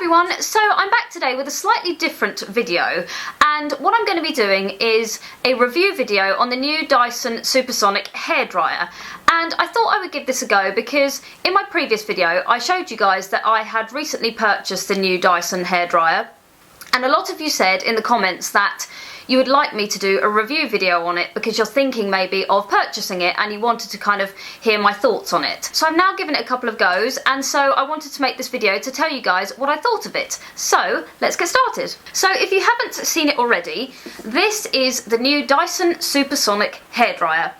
everyone, so I'm back today with a slightly different video, and what I'm going to be doing is a review video on the new Dyson Supersonic Hairdryer. And I thought I would give this a go because in my previous video I showed you guys that I had recently purchased the new Dyson Hairdryer, and a lot of you said in the comments that you would like me to do a review video on it because you're thinking maybe of purchasing it and you wanted to kind of hear my thoughts on it. So I've now given it a couple of goes, and so I wanted to make this video to tell you guys what I thought of it. So let's get started. So if you haven't seen it already, this is the new Dyson Supersonic Hairdryer.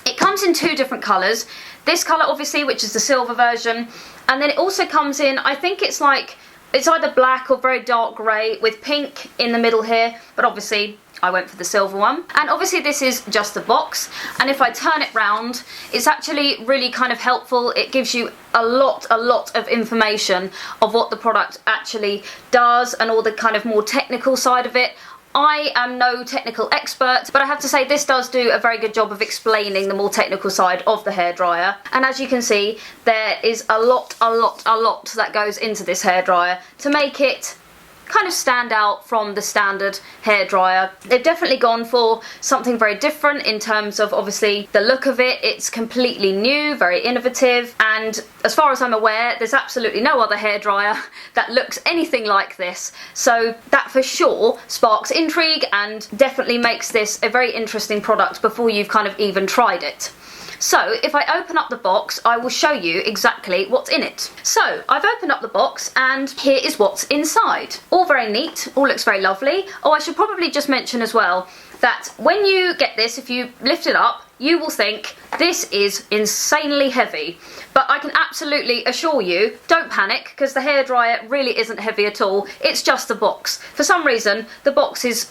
It comes in two different colours. This colour obviously, which is the silver version, and then it also comes in, I think it's either black or very dark grey with pink in the middle here, but obviously I went for the silver one. And obviously this is just the box, and if I turn it round, it's actually really kind of helpful. It gives you a lot of information of what the product actually does and all the kind of more technical side of it. I am no technical expert, but I have to say this does do a very good job of explaining the more technical side of the hairdryer. And as you can see, there is a lot that goes into this hairdryer to make it kind of stand out from the standard hairdryer. They've definitely gone for something very different in terms of obviously the look of it. It's completely new, very innovative, and as far as I'm aware, there's absolutely no other hairdryer that looks anything like this. So that for sure sparks intrigue and definitely makes this a very interesting product before you've kind of even tried it. So if I open up the box, I will show you exactly what's in it. So I've opened up the box and here is what's inside. All very neat, all looks very lovely. Oh, I should probably just mention as well that when you get this, if you lift it up, you will think this is insanely heavy. But I can absolutely assure you, don't panic, because the hairdryer really isn't heavy at all. It's just the box. For some reason, the box is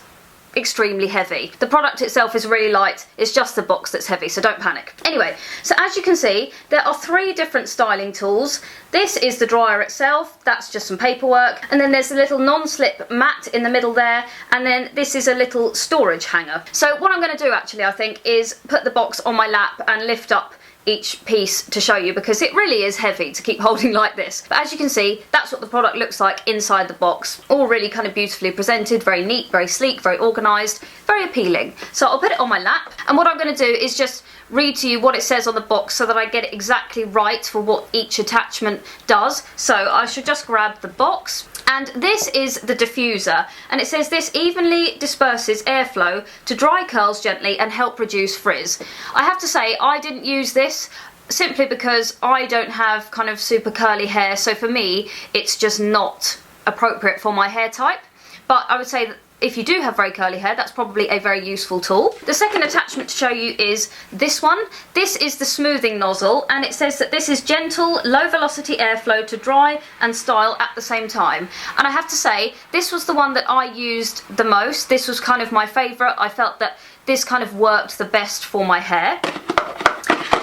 extremely heavy. The product itself is really light, it's just the box that's heavy, so don't panic. Anyway, so as you can see, there are three different styling tools. This is the dryer itself, that's just some paperwork, and then there's a little non-slip mat in the middle there, and then this is a little storage hanger. So what I'm going to do actually, I think, is put the box on my lap and lift up each piece to show you, because it really is heavy to keep holding like this. But as you can see, that's what the product looks like inside the box. All really kind of beautifully presented, very neat, very sleek, very organised, very appealing. So I'll put it on my lap, and what I'm going to do is just read to you what it says on the box so that I get it exactly right for what each attachment does. So I should just grab the box. And this is the diffuser, and it says this evenly disperses airflow to dry curls gently and help reduce frizz. I have to say, I didn't use this simply because I don't have kind of super curly hair, so for me it's just not appropriate for my hair type. But I would say that if you do have very curly hair, that's probably a very useful tool. The second attachment to show you is this one. This is the smoothing nozzle, and it says that this is gentle, low velocity airflow to dry and style at the same time. And I have to say, this was the one that I used the most. This was kind of my favourite. I felt that this kind of worked the best for my hair.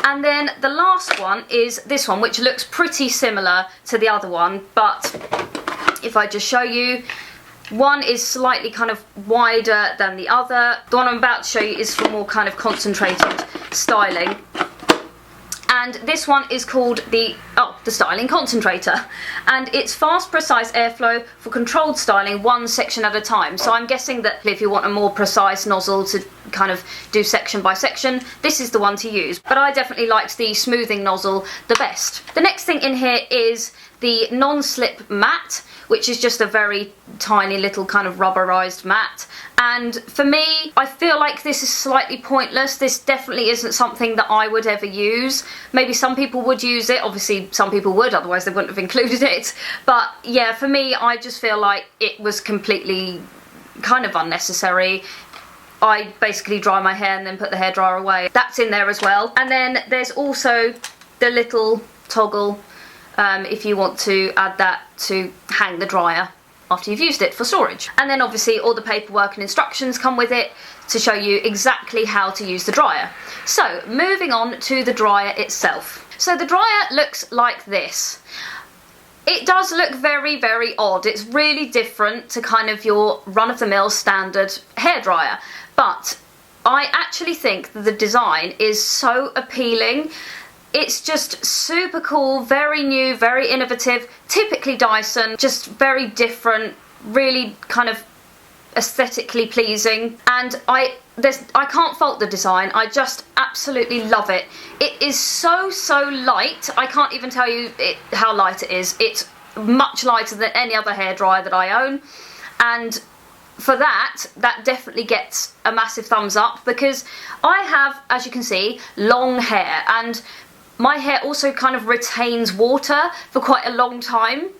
And then the last one is this one, which looks pretty similar to the other one, but if I just show you, one is slightly kind of wider than the other. The one I'm about to show you is for more kind of concentrated styling. And this one is called the styling concentrator, and it's fast, precise airflow for controlled styling, one section at a time. So I'm guessing that if you want a more precise nozzle to kind of do section by section, this is the one to use. But I definitely liked the smoothing nozzle the best. The next thing in here is the non-slip mat, which is just a very tiny little kind of rubberized mat. And for me, I feel like this is slightly pointless. This definitely isn't something that I would ever use. Maybe some people would use it. Obviously, some people would, otherwise they wouldn't have included it. But yeah, for me, I just feel like it was completely kind of unnecessary. I basically dry my hair and then put the hairdryer away. That's in there as well. And then there's also the little toggle if you want to add that to hang the dryer after you've used it for storage. And then obviously all the paperwork and instructions come with it to show you exactly how to use the dryer. So moving on to the dryer itself. So the dryer looks like this. It does look very odd. It's really different to kind of your run-of-the-mill standard hairdryer, but I actually think that the design is so appealing. It's just super cool, very new, very innovative, typically Dyson, just very different, really kind of aesthetically pleasing, and I can't fault the design. I just absolutely love it. It is so light. I can't even tell you how light it is. It's much lighter than any other hairdryer that I own, and for that definitely gets a massive thumbs up, because I have, as you can see, long hair, and my hair also kind of retains water for quite a long time.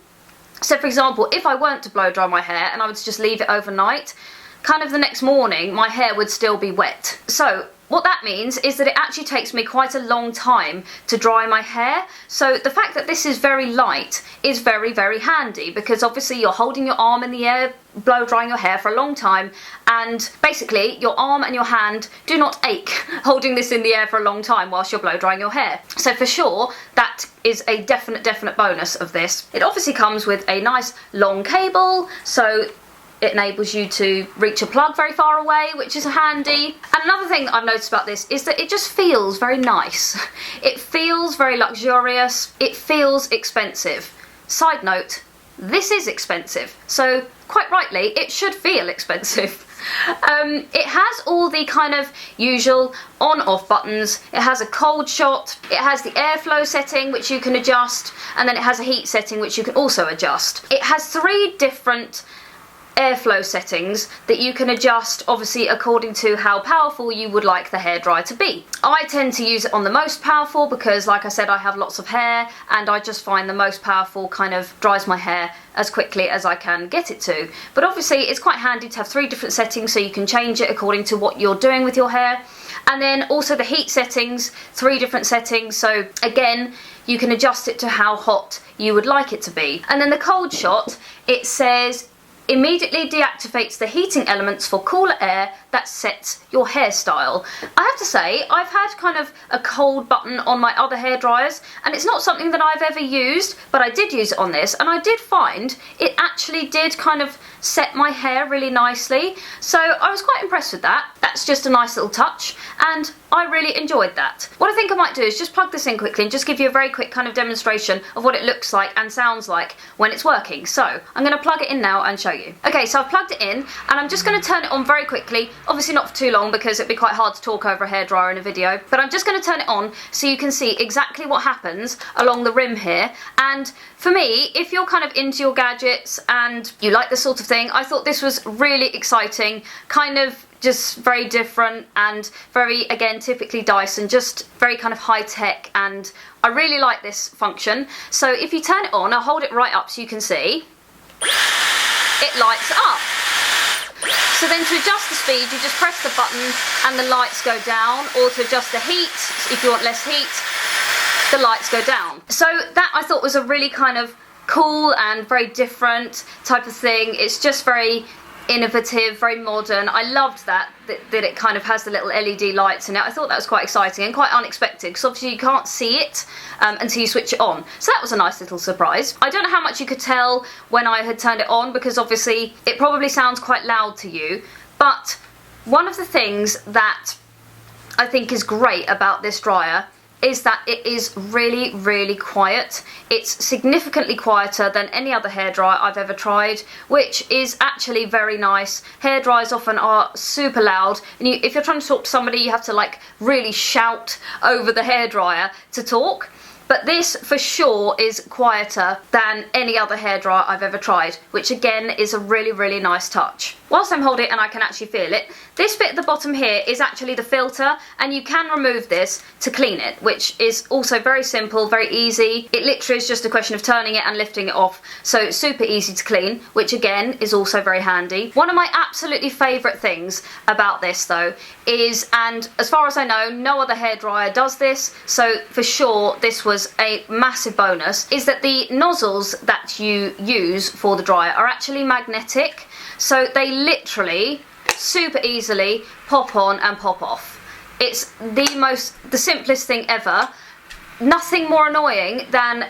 So for example, if I weren't to blow dry my hair and I would just leave it overnight, kind of the next morning my hair would still be wet. So what that means is that it actually takes me quite a long time to dry my hair. So the fact that this is very light is very handy, because obviously you're holding your arm in the air, blow drying your hair for a long time, and basically your arm and your hand do not ache holding this in the air for a long time whilst you're blow drying your hair. So for sure that is a definite bonus of this. It obviously comes with a nice long cable, so it enables you to reach a plug very far away, which is handy. And another thing that I've noticed about this is that it just feels very nice. It feels very luxurious. It feels expensive. Side note, this is expensive, so quite rightly it should feel expensive. It has all the kind of usual on-off buttons. It has a cold shot, it has the airflow setting which you can adjust, and then it has a heat setting which you can also adjust. It has 3 different airflow settings that you can adjust, obviously according to how powerful you would like the hairdryer to be. I tend to use it on the most powerful because, like I said, I have lots of hair, and I just find the most powerful kind of dries my hair as quickly as I can get it to. But obviously it's quite handy to have 3 different settings so you can change it according to what you're doing with your hair. And then also the heat settings, 3 different settings, so again you can adjust it to how hot you would like it to be. And then the cold shot, it says immediately deactivates the heating elements for cooler air that sets your hairstyle. I have to say, I've had kind of a cold button on my other hair dryers, and it's not something that I've ever used, but I did use it on this, and I did find it actually did kind of set my hair really nicely, so I was quite impressed with that. That's just a nice little touch, and I really enjoyed that. What I think I might do is just plug this in quickly and just give you a very quick kind of demonstration of what it looks like and sounds like when it's working. So I'm going to plug it in now and show you. Okay, so I've plugged it in, and I'm just going to turn it on very quickly, obviously not for too long because it'd be quite hard to talk over a hairdryer in a video, but I'm just going to turn it on so you can see exactly what happens along the rim here. And for me, if you're kind of into your gadgets and you like this sort of thing, I thought this was really exciting, kind of just very different and very, again, typically Dyson, just very kind of high tech, and I really like this function. So if you turn it on, I'll hold it right up so you can see, it lights up. So then to adjust the speed, you just press the button and the lights go down, or to adjust the heat, if you want less heat, the lights go down. So that I thought was a really kind of cool and very different type of thing. It's just very innovative, very modern. I loved that it kind of has the little LED lights in it. I thought that was quite exciting and quite unexpected, because obviously you can't see it until you switch it on. So that was a nice little surprise. I don't know how much you could tell when I had turned it on, because obviously it probably sounds quite loud to you, but one of the things that I think is great about this dryer is that it is really quiet. It's significantly quieter than any other hairdryer I've ever tried, which is actually very nice. Hairdryers often are super loud, and if you're trying to talk to somebody, you have to like really shout over the hairdryer to talk. But this for sure is quieter than any other hairdryer I've ever tried, which again is a really nice touch. Whilst I'm holding it and I can actually feel it, this bit at the bottom here is actually the filter, and you can remove this to clean it, which is also very simple, very easy. It literally is just a question of turning it and lifting it off, so it's super easy to clean, which again is also very handy. One of my absolutely favourite things about this though is, and as far as I know, no other hairdryer does this, so for sure this was a massive bonus, is that the nozzles that you use for the dryer are actually magnetic, so they literally super easily pop on and pop off. It's the simplest thing ever. Nothing more annoying than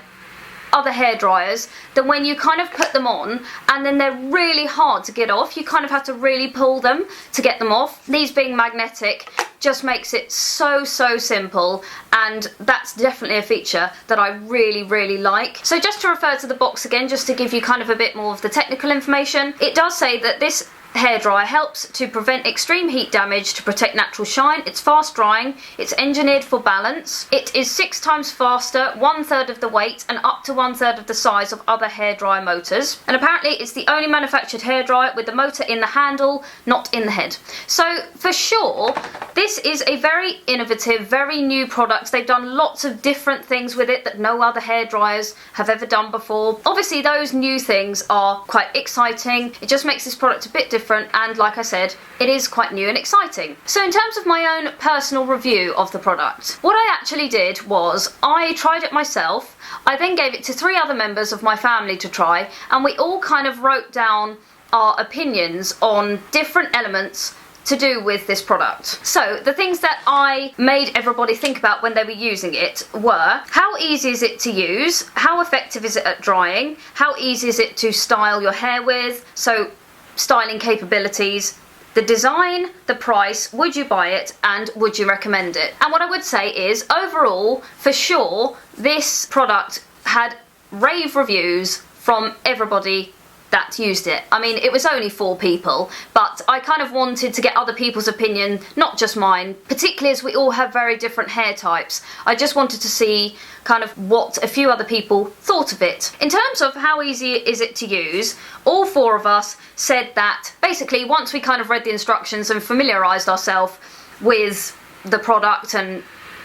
other hair dryers that when you kind of put them on and then they're really hard to get off. You kind of have to really pull them to get them off. These being magnetic just makes it so simple, and that's definitely a feature that I really like. So just to refer to the box again, just to give you kind of a bit more of the technical information, it does say that this hairdryer helps to prevent extreme heat damage to protect natural shine. It's fast drying, it's engineered for balance, it is 6 times faster, 1/3 of the weight and up to 1/3 of the size of other hairdryer motors, and apparently it's the only manufactured hairdryer with the motor in the handle, not in the head. So for sure this is a very innovative, very new product. They've done lots of different things with it that no other hairdryers have ever done before. Obviously those new things are quite exciting. It just makes this product a bit different, and like I said, it is quite new and exciting. So in terms of my own personal review of the product, what I actually did was I tried it myself. I then gave it to 3 other members of my family to try, and we all kind of wrote down our opinions on different elements to do with this product. So the things that I made everybody think about when they were using it were: how easy is it to use, how effective is it at drying, how easy is it to style your hair with, so styling capabilities, the design, the price, would you buy it, and would you recommend it? And what I would say is, overall, for sure, this product had rave reviews from everybody that used it. I mean, it was only 4 people, but I kind of wanted to get other people's opinion, not just mine, particularly as we all have very different hair types. I just wanted to see kind of what a few other people thought of it. In terms of how easy is it to use, all 4 of us said that basically once we kind of read the instructions and familiarised ourselves with the product and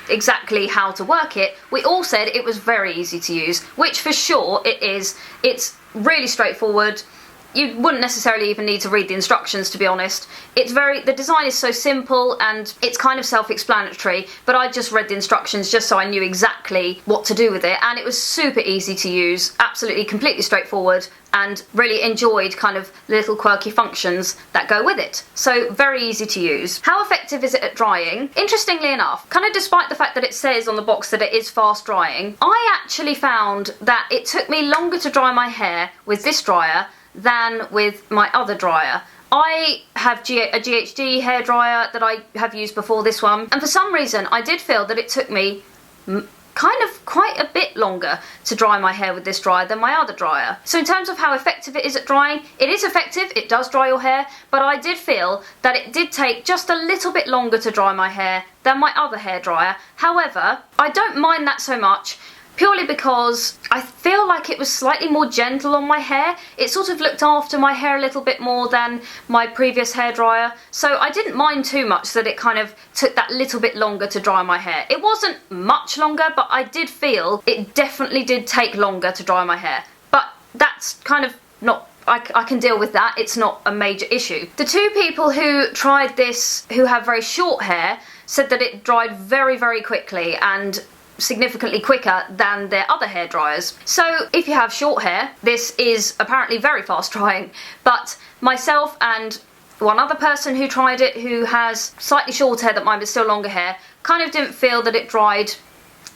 exactly how to work it, we all said it was very easy to use, which for sure it is. It's really straightforward. You wouldn't necessarily even need to read the instructions, to be honest. The design is so simple and it's kind of self-explanatory, but I just read the instructions just so I knew exactly what to do with it, and it was super easy to use, absolutely completely straightforward, and really enjoyed kind of the little quirky functions that go with it. So very easy to use. How effective is it at drying? Interestingly enough, kind of despite the fact that it says on the box that it is fast drying, I actually found that it took me longer to dry my hair with this dryer than with my other dryer. I have a GHD hairdryer that I have used before this one, and for some reason I did feel that it took me kind of quite a bit longer to dry my hair with this dryer than my other dryer. So in terms of how effective it is at drying, it is effective, it does dry your hair, but I did feel that it did take just a little bit longer to dry my hair than my other hairdryer. However, I don't mind that so much, purely because I feel like it was slightly more gentle on my hair. It sort of looked after my hair a little bit more than my previous hairdryer, so I didn't mind too much that it kind of took that little bit longer to dry my hair. It wasn't much longer, but I did feel it definitely did take longer to dry my hair. But that's kind of not, I can deal with that, it's not a major issue. The 2 people who tried this, who have very short hair, said that it dried very quickly and significantly quicker than their other hair dryers. So if you have short hair, this is apparently very fast drying, but myself and one other person who tried it, who has slightly shorter hair than mine but still longer hair, kind of didn't feel that it dried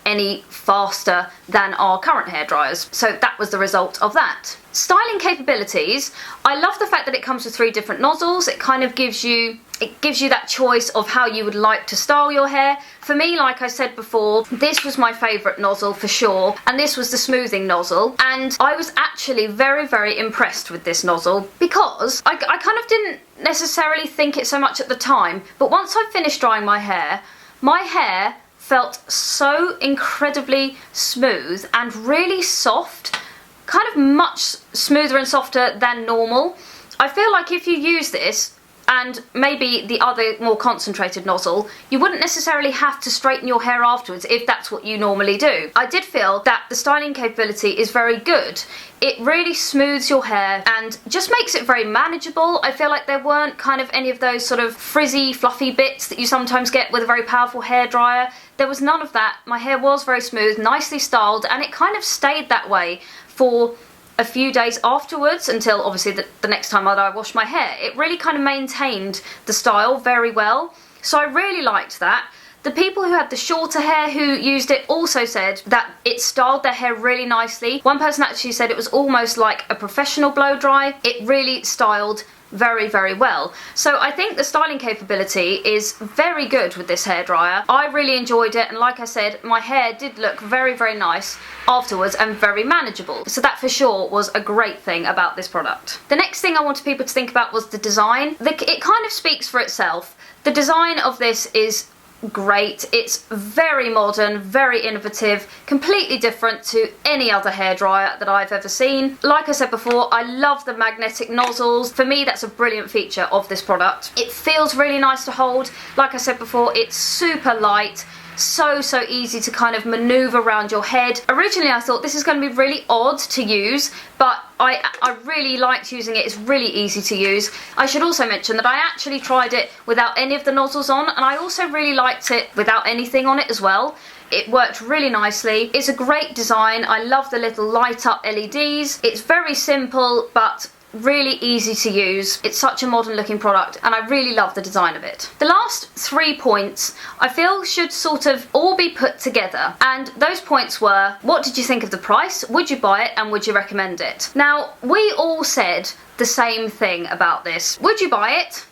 any faster than our current hair dryers. So that was the result of that. Styling capabilities, I love the fact that it comes with 3 different nozzles. It kind of gives you that choice of how you would like to style your hair. For me, like I said before, this was my favourite nozzle for sure, and this was the smoothing nozzle, and I was actually very impressed with this nozzle because I kind of didn't necessarily think it so much at the time, but once I finished drying my hair felt so incredibly smooth and really soft, kind of much smoother and softer than normal. I feel like if you use this and maybe the other more concentrated nozzle, you wouldn't necessarily have to straighten your hair afterwards if that's what you normally do. I did feel that the styling capability is very good. It really smooths your hair and just makes it very manageable. I feel like there weren't kind of any of those sort of frizzy, fluffy bits that you sometimes get with a very powerful hairdryer. There was none of that. My hair was very smooth, nicely styled, and it kind of stayed that way for a few days afterwards, until obviously the next time I washed my hair. It really kind of maintained the style very well, so I really liked that. The people who had the shorter hair who used it also said that it styled their hair really nicely. One person actually said it was almost like a professional blow dry. It really styled very, very well. So I think the styling capability is very good with this hairdryer. I really enjoyed it, and like I said, my hair did look very, very nice afterwards and very manageable. So that for sure was a great thing about this product. The next thing I wanted people to think about was the design. It kind of speaks for itself. The design of this is great. It's very modern, very innovative, completely different to any other hairdryer that I've ever seen. Like I said before, I love the magnetic nozzles. For me, that's a brilliant feature of this product. It feels really nice to hold. Like I said before, it's super light. So easy to kind of maneuver around your head. Originally I thought this is going to be really odd to use, but I really liked using it. It's really easy to use. I should also mention that I actually tried it without any of the nozzles on, and I also really liked it without anything on it as well. It worked really nicely. It's a great design. I love the little light up LEDs. It's very simple but really easy to use. It's such a modern looking product, and I really love the design of it. The last 3 points I feel should sort of all be put together, and those points were: what did you think of the price, would you buy it, and would you recommend it? Now, we all said the same thing about this. Would you buy it?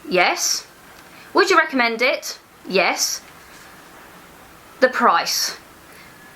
Yes. Would you recommend it? Yes. The price.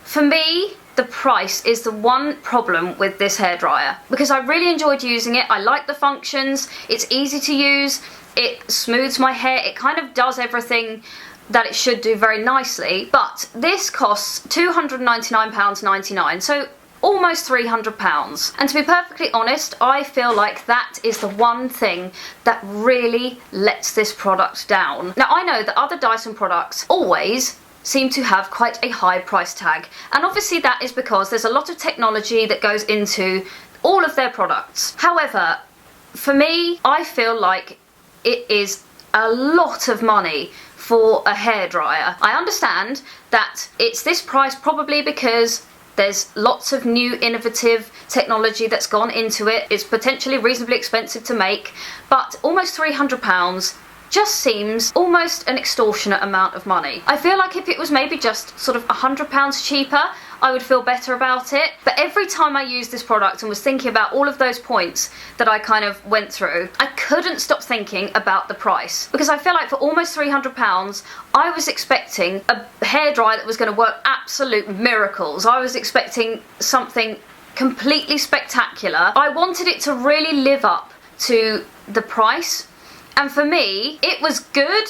For me, the price is the one problem with this hairdryer, because I really enjoyed using it. I like the functions, it's easy to use, it smooths my hair, it kind of does everything that it should do very nicely, but this costs £299.99, so almost £300. And to be perfectly honest, I feel like that is the one thing that really lets this product down. Now, I know that other Dyson products always seem to have quite a high price tag, and obviously that is because there's a lot of technology that goes into all of their products. However, for me, I feel like it is a lot of money for a hairdryer. I understand that it's this price probably because there's lots of new innovative technology that's gone into it. It's potentially reasonably expensive to make, but almost £300 just seems almost an extortionate amount of money. I feel like if it was maybe just sort of £100 cheaper, I would feel better about it. But every time I used this product and was thinking about all of those points that I kind of went through, I couldn't stop thinking about the price. Because I feel like for almost £300, I was expecting a hairdryer that was going to work absolute miracles. I was expecting something completely spectacular. I wanted it to really live up to the price. And for me, it was good,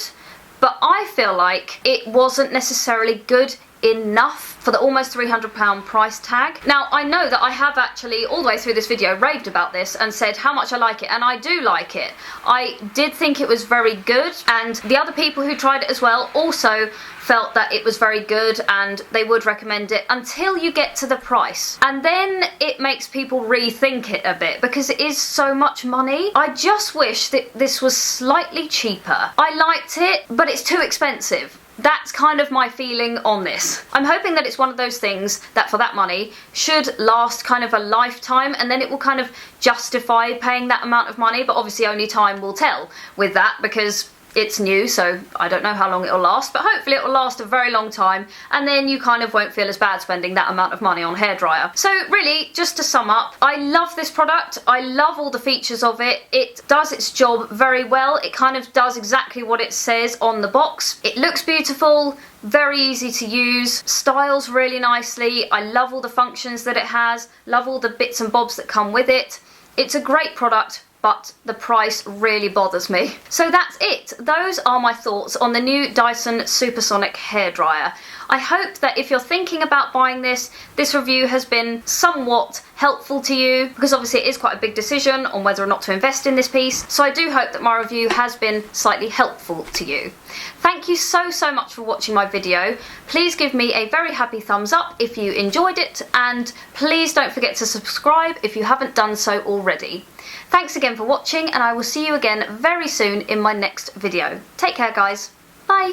but I feel like it wasn't necessarily good enough for the almost £300 price tag. Now, I know that I have actually, all the way through this video, raved about this and said how much I like it, and I do like it. I did think it was very good, and the other people who tried it as well also felt that it was very good and they would recommend it, until you get to the price. And then it makes people rethink it a bit because it is so much money. I just wish that this was slightly cheaper. I liked it, but it's too expensive. That's kind of my feeling on this. I'm hoping that it's one of those things that for that money should last kind of a lifetime, and then it will kind of justify paying that amount of money, but obviously only time will tell with that, because it's new, so I don't know how long it'll last, but hopefully it'll last a very long time, and then you kind of won't feel as bad spending that amount of money on a hairdryer. So really, just to sum up, I love this product. I love all the features of it. It does its job very well. It kind of does exactly what it says on the box. It looks beautiful, very easy to use, styles really nicely. I love all the functions that it has, love all the bits and bobs that come with it. It's a great product, but the price really bothers me. So that's it. Those are my thoughts on the new Dyson Supersonic Hairdryer. I hope that if you're thinking about buying this, this review has been somewhat helpful to you, because obviously it is quite a big decision on whether or not to invest in this piece. So I do hope that my review has been slightly helpful to you. Thank you so much for watching my video. Please give me a very happy thumbs up if you enjoyed it, and please don't forget to subscribe if you haven't done so already. Thanks again for watching, and I will see you again very soon in my next video. Take care, guys. Bye.